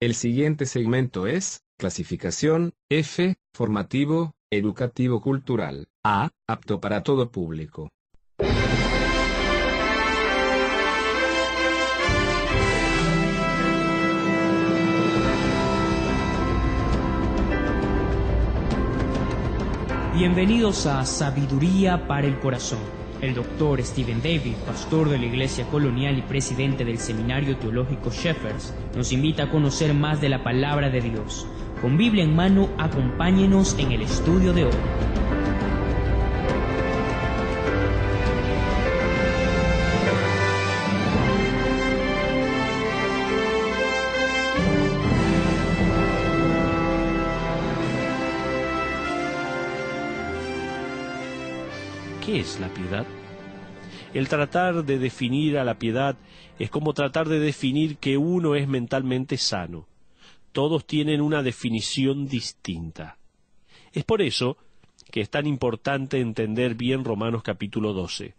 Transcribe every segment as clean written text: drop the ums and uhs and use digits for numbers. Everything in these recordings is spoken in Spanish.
El siguiente segmento es clasificación F, formativo, educativo cultural, A, apto para todo público. Bienvenidos a Sabiduría para el Corazón. El doctor Stephen David, pastor de la Iglesia Colonial y presidente del Seminario Teológico Shepherds, nos invita a conocer más de la Palabra de Dios. Con Biblia en mano, acompáñenos en el estudio de hoy. ¿Qué es la piedad? El tratar de definir a la piedad es como tratar de definir que uno es mentalmente sano. Todos tienen una definición distinta. Es por eso que es tan importante entender bien Romanos capítulo 12.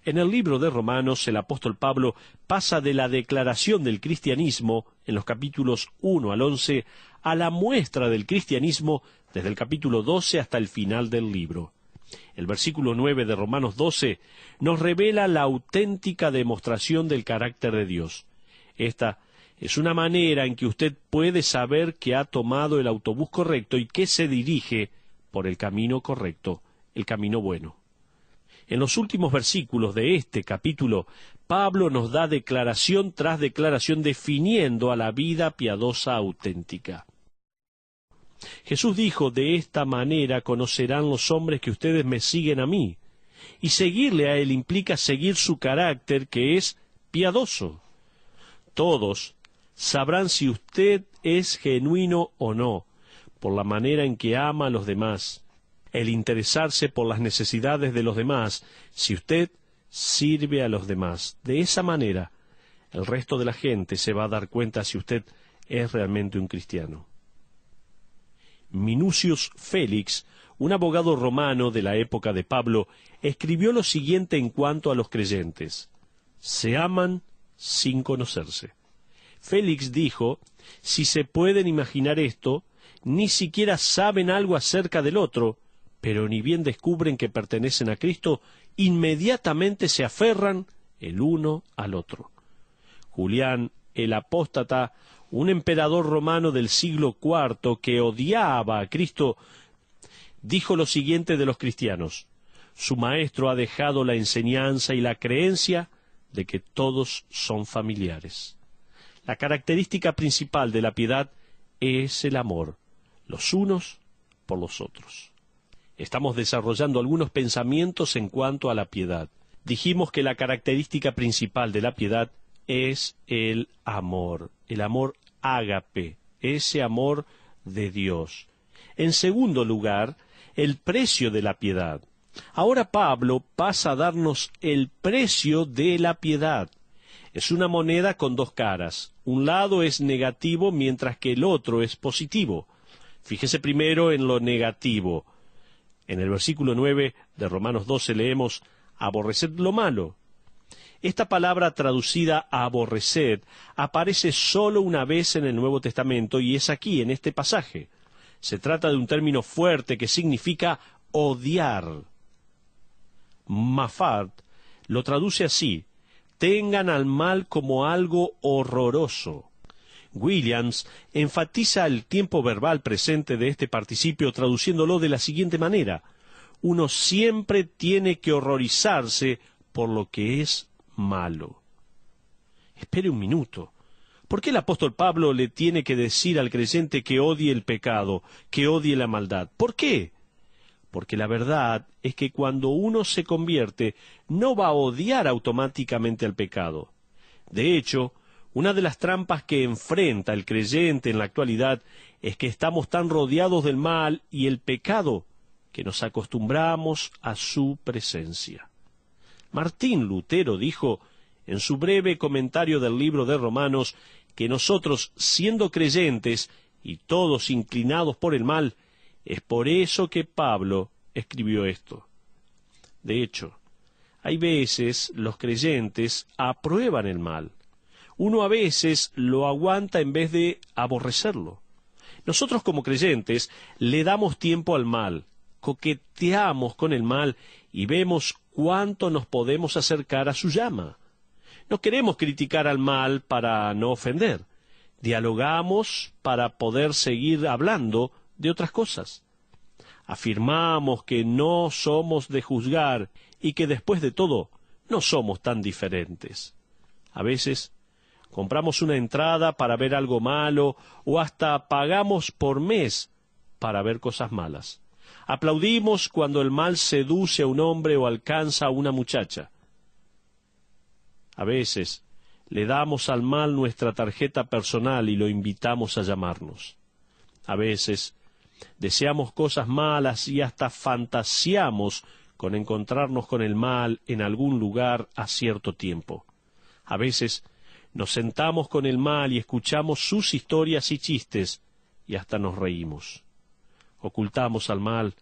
En el libro de Romanos, el apóstol Pablo pasa de la declaración del cristianismo, en los capítulos 1 al 11, a la muestra del cristianismo desde el capítulo 12 hasta el final del libro. El versículo 9 de Romanos 12 nos revela la auténtica demostración del carácter de Dios. Esta es una manera en que usted puede saber que ha tomado el autobús correcto y que se dirige por el camino correcto, el camino bueno. En los últimos versículos de este capítulo, Pablo nos da declaración tras declaración definiendo a la vida piadosa auténtica. Jesús dijo, de esta manera conocerán los hombres que ustedes me siguen a mí. Y seguirle a él implica seguir su carácter, que es piadoso. Todos sabrán si usted es genuino o no, por la manera en que ama a los demás, el interesarse por las necesidades de los demás, si usted sirve a los demás. De esa manera, el resto de la gente se va a dar cuenta si usted es realmente un cristiano. Minucius Félix, un abogado romano de la época de Pablo, escribió lo siguiente en cuanto a los creyentes: se aman sin conocerse. Félix dijo, si se pueden imaginar esto, ni siquiera saben algo acerca del otro, pero ni bien descubren que pertenecen a Cristo, inmediatamente se aferran el uno al otro. Julián, el apóstata, un emperador romano del siglo IV que odiaba a Cristo, dijo lo siguiente de los cristianos: su maestro ha dejado la enseñanza y la creencia de que todos son familiares. La característica principal de la piedad es el amor, los unos por los otros. Estamos desarrollando algunos pensamientos en cuanto a la piedad. Dijimos que la característica principal de la piedad es el amor ágape, ese amor de Dios. En segundo lugar, el precio de la piedad. Ahora Pablo pasa a darnos el precio de la piedad. Es una moneda con dos caras. Un lado es negativo mientras que el otro es positivo. Fíjese primero en lo negativo. En el versículo 9 de Romanos 12 leemos, aborreced lo malo. Esta palabra traducida a aborreced aparece solo una vez en el Nuevo Testamento y es aquí, en este pasaje. Se trata de un término fuerte que significa odiar. Mafat lo traduce así: tengan al mal como algo horroroso. Williams enfatiza el tiempo verbal presente de este participio traduciéndolo de la siguiente manera: uno siempre tiene que horrorizarse por lo que es malo. Espere un minuto. ¿Por qué el apóstol Pablo le tiene que decir al creyente que odie el pecado, que odie la maldad? ¿Por qué? Porque la verdad es que cuando uno se convierte, no va a odiar automáticamente al pecado. De hecho, una de las trampas que enfrenta el creyente en la actualidad es que estamos tan rodeados del mal y el pecado que nos acostumbramos a su presencia. Martín Lutero dijo, en su breve comentario del libro de Romanos, que nosotros, siendo creyentes y todos inclinados por el mal, es por eso que Pablo escribió esto. De hecho, hay veces los creyentes aprueban el mal. Uno a veces lo aguanta en vez de aborrecerlo. Nosotros como creyentes le damos tiempo al mal, coqueteamos con el mal y vemos cuánto nos podemos acercar a su llama. No queremos criticar al mal para no ofender. Dialogamos para poder seguir hablando de otras cosas. Afirmamos que no somos de juzgar y que después de todo no somos tan diferentes. A veces compramos una entrada para ver algo malo o hasta pagamos por mes para ver cosas malas. Aplaudimos cuando el mal seduce a un hombre o alcanza a una muchacha. A veces le damos al mal nuestra tarjeta personal y lo invitamos a llamarnos. A veces deseamos cosas malas y hasta fantaseamos con encontrarnos con el mal en algún lugar a cierto tiempo. A veces nos sentamos con el mal y escuchamos sus historias y chistes y hasta nos reímos. Ocultamos al mal,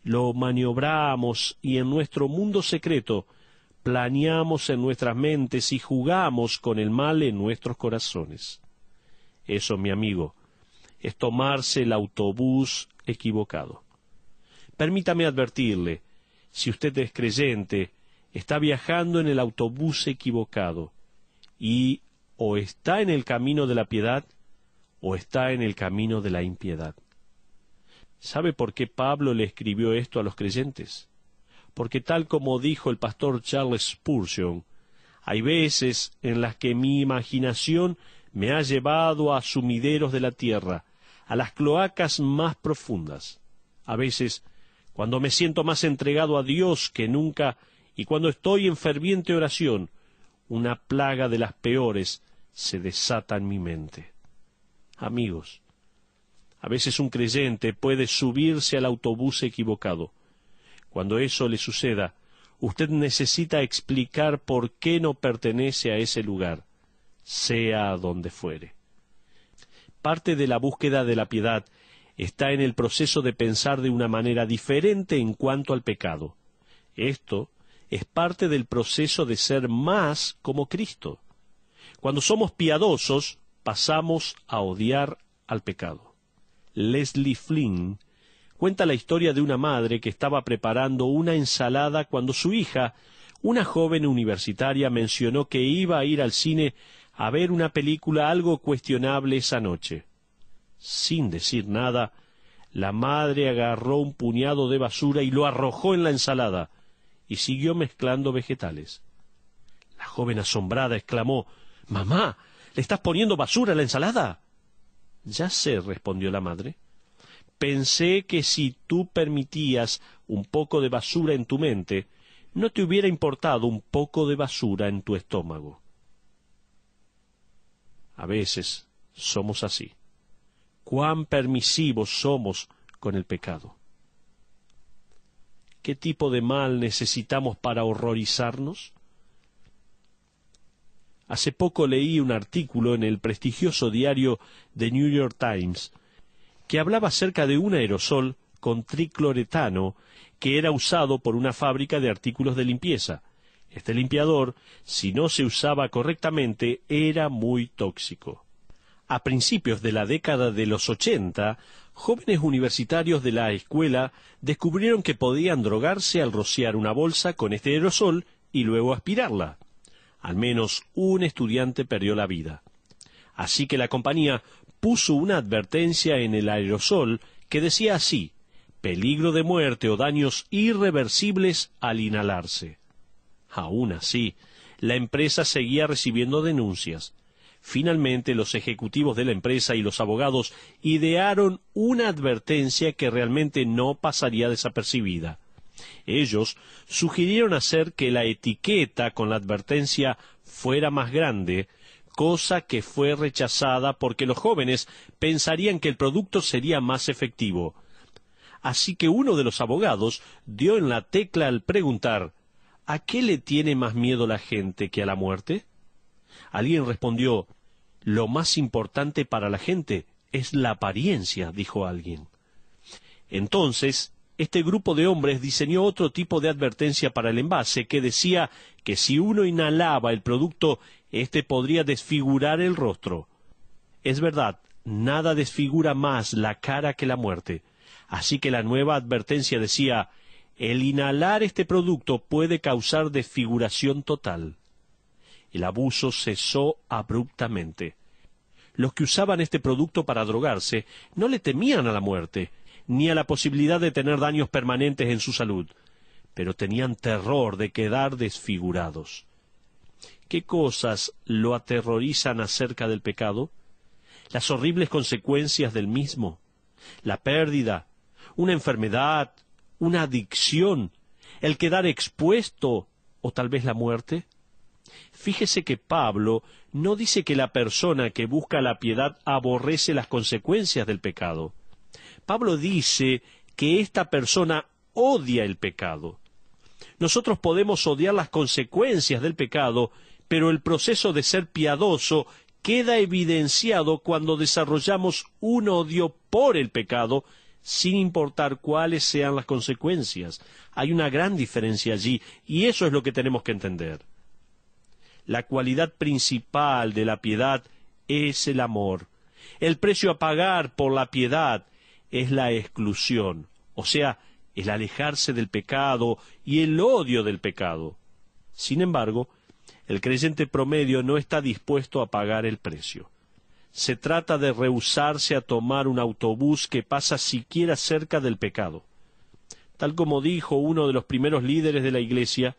lo maniobramos y en nuestro mundo secreto planeamos en nuestras mentes y jugamos con el mal en nuestros corazones. Eso, mi amigo, es tomarse el autobús equivocado. Permítame advertirle, si usted es creyente, está viajando en el autobús equivocado y o está en el camino de la piedad o está en el camino de la impiedad. ¿Sabe por qué Pablo le escribió esto a los creyentes? Porque tal como dijo el pastor Charles Spurgeon, hay veces en las que mi imaginación me ha llevado a sumideros de la tierra, a las cloacas más profundas. A veces, cuando me siento más entregado a Dios que nunca, y cuando estoy en ferviente oración, una plaga de las peores se desata en mi mente. Amigos, a veces un creyente puede subirse al autobús equivocado. Cuando eso le suceda, usted necesita explicar por qué no pertenece a ese lugar, sea a donde fuere. Parte de la búsqueda de la piedad está en el proceso de pensar de una manera diferente en cuanto al pecado. Esto es parte del proceso de ser más como Cristo. Cuando somos piadosos, pasamos a odiar al pecado. Leslie Flynn cuenta la historia de una madre que estaba preparando una ensalada cuando su hija, una joven universitaria, mencionó que iba a ir al cine a ver una película algo cuestionable esa noche. Sin decir nada, la madre agarró un puñado de basura y lo arrojó en la ensalada, y siguió mezclando vegetales. La joven asombrada exclamó: «¡Mamá! ¿Le estás poniendo basura a la ensalada?» «Ya sé», respondió la madre. «Pensé que si tú permitías un poco de basura en tu mente, no te hubiera importado un poco de basura en tu estómago». A veces somos así. Cuán permisivos somos con el pecado. ¿Qué tipo de mal necesitamos para horrorizarnos? Hace poco leí un artículo en el prestigioso diario The New York Times que hablaba acerca de un aerosol con tricloretano que era usado por una fábrica de artículos de limpieza. Este limpiador, si no se usaba correctamente, era muy tóxico. A principios de la década de los 80, jóvenes universitarios de la escuela descubrieron que podían drogarse al rociar una bolsa con este aerosol y luego aspirarla. Al menos un estudiante perdió la vida. Así que la compañía puso una advertencia en el aerosol que decía así: peligro de muerte o daños irreversibles al inhalarse. Aún así, la empresa seguía recibiendo denuncias. Finalmente, los ejecutivos de la empresa y los abogados idearon una advertencia que realmente no pasaría desapercibida. Ellos sugirieron hacer que la etiqueta con la advertencia fuera más grande, cosa que fue rechazada porque los jóvenes pensarían que el producto sería más efectivo. Así que uno de los abogados dio en la tecla al preguntar: ¿a qué le tiene más miedo la gente que a la muerte? Alguien respondió: lo más importante para la gente es la apariencia, dijo alguien. Entonces, este grupo de hombres diseñó otro tipo de advertencia para el envase que decía que si uno inhalaba el producto Este podría desfigurar el rostro. Es verdad, nada desfigura más la cara que la muerte. Así que la nueva advertencia decía, el inhalar este producto puede causar desfiguración total. El abuso cesó abruptamente. Los que usaban este producto para drogarse no le temían a la muerte, ni a la posibilidad de tener daños permanentes en su salud, pero tenían terror de quedar desfigurados. ¿Qué cosas lo aterrorizan acerca del pecado? Las horribles consecuencias del mismo, la pérdida, una enfermedad, una adicción, el quedar expuesto o tal vez la muerte. Fíjese que Pablo no dice que la persona que busca la piedad aborrece las consecuencias del pecado. Pablo dice que esta persona odia el pecado. Nosotros podemos odiar las consecuencias del pecado, pero el proceso de ser piadoso queda evidenciado cuando desarrollamos un odio por el pecado, sin importar cuáles sean las consecuencias. Hay una gran diferencia allí, y eso es lo que tenemos que entender. La cualidad principal de la piedad es el amor. El precio a pagar por la piedad es la exclusión, o sea, el alejarse del pecado y el odio del pecado. Sin embargo, el creyente promedio no está dispuesto a pagar el precio. Se trata de rehusarse a tomar un autobús que pasa siquiera cerca del pecado. Tal como dijo uno de los primeros líderes de la iglesia,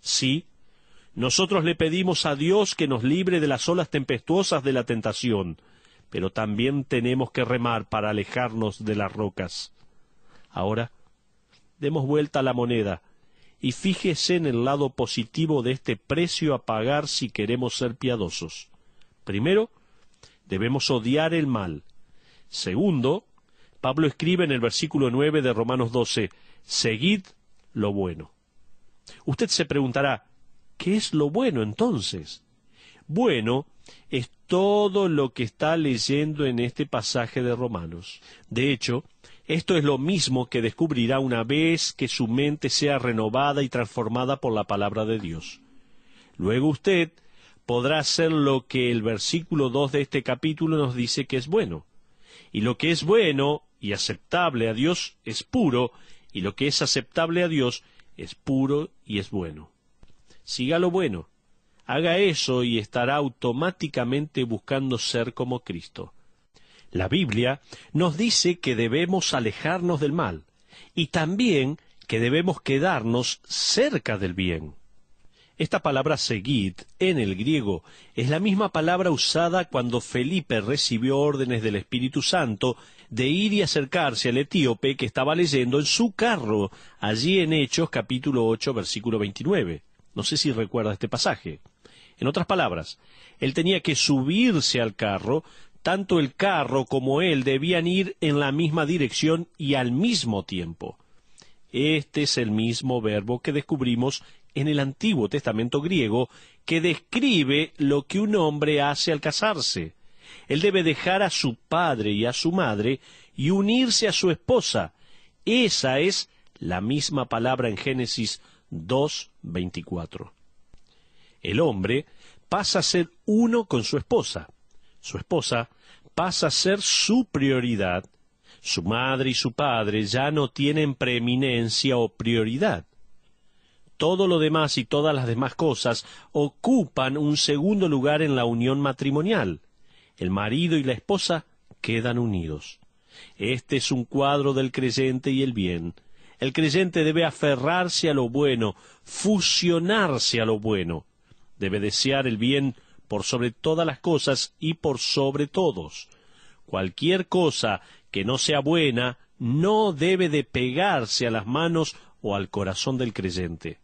sí, nosotros le pedimos a Dios que nos libre de las olas tempestuosas de la tentación, pero también tenemos que remar para alejarnos de las rocas. Ahora, demos vuelta a la moneda y fíjese en el lado positivo de este precio a pagar si queremos ser piadosos. Primero, debemos odiar el mal. Segundo, Pablo escribe en el versículo 9 de Romanos 12, seguid lo bueno. Usted se preguntará, ¿qué es lo bueno entonces? Bueno es todo lo que está leyendo en este pasaje de Romanos. De hecho, esto es lo mismo que descubrirá una vez que su mente sea renovada y transformada por la palabra de Dios. Luego usted podrá hacer lo que el versículo 2 de este capítulo nos dice que es bueno. Y lo que es bueno y aceptable a Dios es puro, y lo que es aceptable a Dios es puro y es bueno. Siga lo bueno. Haga eso y estará automáticamente buscando ser como Cristo. La Biblia nos dice que debemos alejarnos del mal y también que debemos quedarnos cerca del bien. Esta palabra seguid en el griego es la misma palabra usada cuando Felipe recibió órdenes del Espíritu Santo de ir y acercarse al etíope que estaba leyendo en su carro, allí en Hechos capítulo 8 versículo 29. No sé si recuerda este pasaje. En otras palabras, él tenía que subirse al carro, tanto el carro como él debían ir en la misma dirección y al mismo tiempo. Este es el mismo verbo que descubrimos en el Antiguo Testamento griego, que describe lo que un hombre hace al casarse. Él debe dejar a su padre y a su madre y unirse a su esposa. Esa es la misma palabra en Génesis 2:24. El hombre pasa a ser uno con su esposa. Su esposa pasa a ser su prioridad. Su madre y su padre ya no tienen preeminencia o prioridad. Todo lo demás y todas las demás cosas ocupan un segundo lugar en la unión matrimonial. El marido y la esposa quedan unidos. Este es un cuadro del creyente y el bien. El creyente debe aferrarse a lo bueno, fusionarse a lo bueno. Debe desear el bien por sobre todas las cosas y por sobre todos. Cualquier cosa que no sea buena no debe de pegarse a las manos o al corazón del creyente.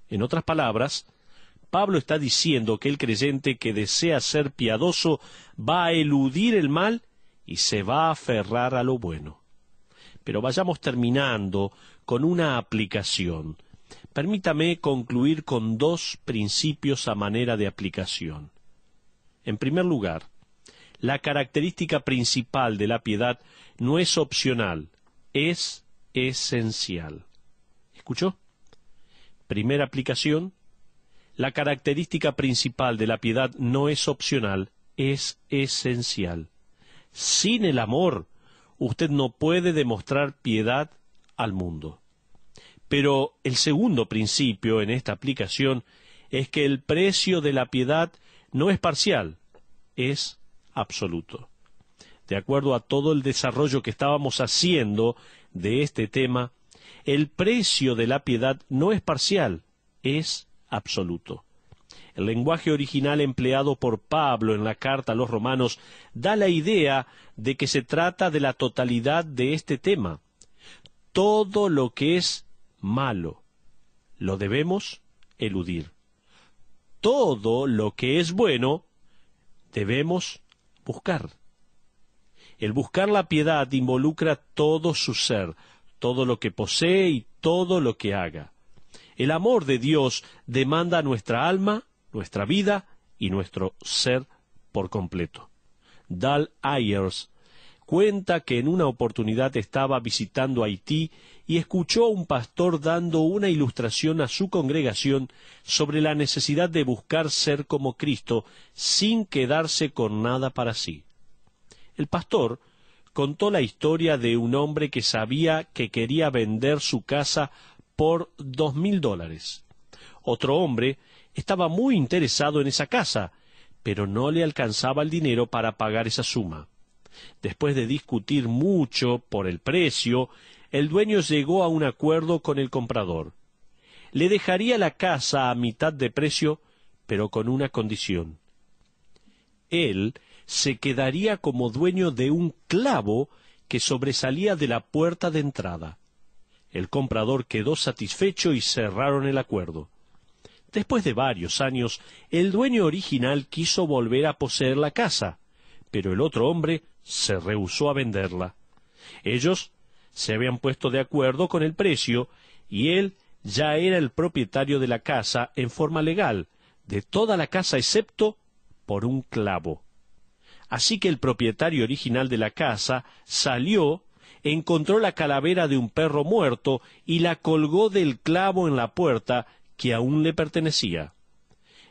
En otras palabras, Pablo está diciendo que el creyente que desea ser piadoso va a eludir el mal y se va a aferrar a lo bueno. Pero vayamos terminando con una aplicación. Permítame concluir con dos principios a manera de aplicación. En primer lugar, la característica principal de la piedad no es opcional, es esencial. ¿Escuchó? Primera aplicación, La característica principal de la piedad no es opcional, es esencial. Sin el amor, usted no puede demostrar piedad al mundo. Pero el segundo principio en esta aplicación es que el precio de la piedad no es parcial, es absoluto. De acuerdo a todo el desarrollo que estábamos haciendo de este tema, el precio de la piedad no es parcial, es absoluto. El lenguaje original empleado por Pablo en la carta a los Romanos da la idea de que se trata de la totalidad de este tema. Todo lo que es malo lo debemos eludir. Todo lo que es bueno debemos buscar. El buscar la piedad involucra todo su ser, todo lo que posee y todo lo que haga. El amor de Dios demanda nuestra alma, nuestra vida y nuestro ser por completo. Dal Ayers cuenta que en una oportunidad estaba visitando Haití y escuchó a un pastor dando una ilustración a su congregación sobre la necesidad de buscar ser como Cristo sin quedarse con nada para sí. El pastor contó la historia de un hombre que sabía que quería vender su casa por $2,000. Otro hombre estaba muy interesado en esa casa, pero no le alcanzaba el dinero para pagar esa suma. Después de discutir mucho por el precio, el dueño llegó a un acuerdo con el comprador. Le dejaría la casa a mitad de precio, pero con una condición. Él se quedaría como dueño de un clavo que sobresalía de la puerta de entrada. El comprador quedó satisfecho y cerraron el acuerdo. Después de varios años, el dueño original quiso volver a poseer la casa, pero el otro hombre se rehusó a venderla. Ellos se habían puesto de acuerdo con el precio, y él ya era el propietario de la casa en forma legal, de toda la casa excepto por un clavo. Así que el propietario original de la casa salió, encontró la calavera de un perro muerto y la colgó del clavo en la puerta que aún le pertenecía.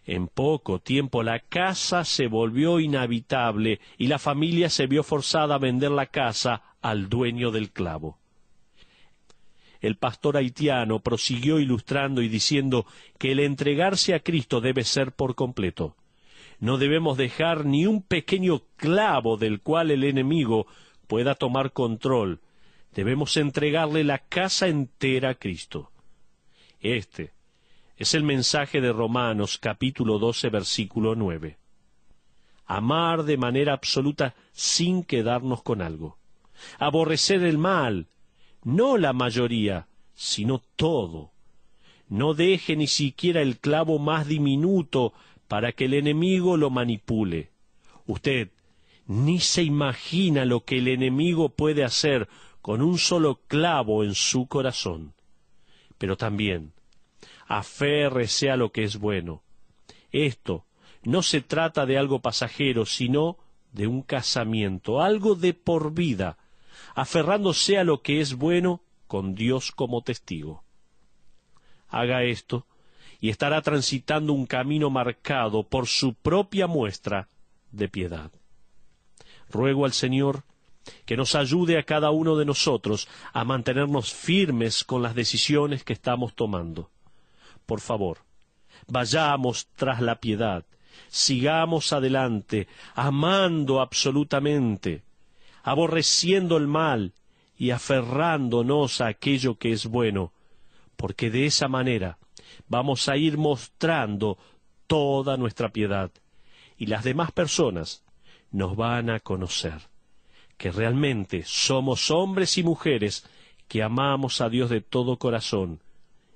En poco tiempo la casa se volvió inhabitable y la familia se vio forzada a vender la casa al dueño del clavo. El pastor haitiano prosiguió ilustrando y diciendo que el entregarse a Cristo debe ser por completo. No debemos dejar ni un pequeño clavo del cual el enemigo pueda tomar control. Debemos entregarle la casa entera a Cristo. Este es el mensaje de Romanos capítulo 12, versículo 9. Amar de manera absoluta sin quedarnos con algo. Aborrecer el mal, no la mayoría, sino todo. No deje ni siquiera el clavo más diminuto para que el enemigo lo manipule. Usted ni se imagina lo que el enemigo puede hacer con un solo clavo en su corazón. Pero también, aférrese a lo que es bueno. Esto no se trata de algo pasajero, sino de un casamiento, algo de por vida, aferrándose a lo que es bueno con Dios como testigo. Haga esto y estará transitando un camino marcado por su propia muestra de piedad. Ruego al Señor que nos ayude a cada uno de nosotros a mantenernos firmes con las decisiones que estamos tomando. Por favor, vayamos tras la piedad, sigamos adelante, amando absolutamente, aborreciendo el mal y aferrándonos a aquello que es bueno, porque de esa manera vamos a ir mostrando toda nuestra piedad, y las demás personas nos van a conocer que realmente somos hombres y mujeres que amamos a Dios de todo corazón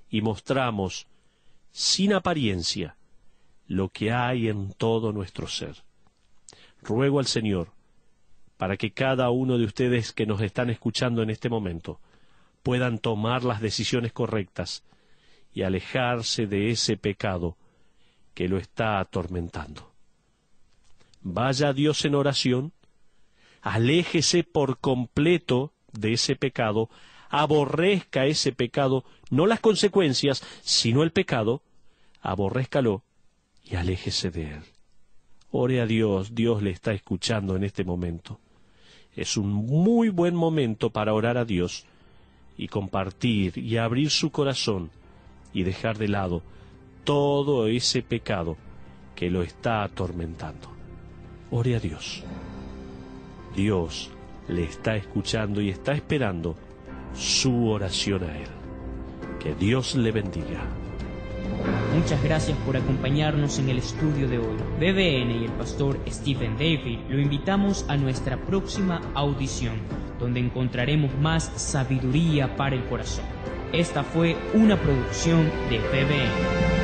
y mostramos sin apariencia lo que hay en todo nuestro ser. Ruego al Señor para que cada uno de ustedes que nos están escuchando en este momento puedan tomar las decisiones correctas y alejarse de ese pecado que lo está atormentando. Vaya a Dios en oración, aléjese por completo de ese pecado, aborrezca ese pecado, no las consecuencias, sino el pecado, aborrézcalo y aléjese de él. Ore a Dios, Dios le está escuchando en este momento. Es un muy buen momento para orar a Dios y compartir y abrir su corazón y dejar de lado todo ese pecado que lo está atormentando. Ore a Dios. Dios le está escuchando y está esperando su oración a Él. Que Dios le bendiga. Muchas gracias por acompañarnos en el estudio de hoy. BBN y el pastor Stephen David lo invitamos a nuestra próxima audición, donde encontraremos más sabiduría para el corazón. Esta fue una producción de BBN.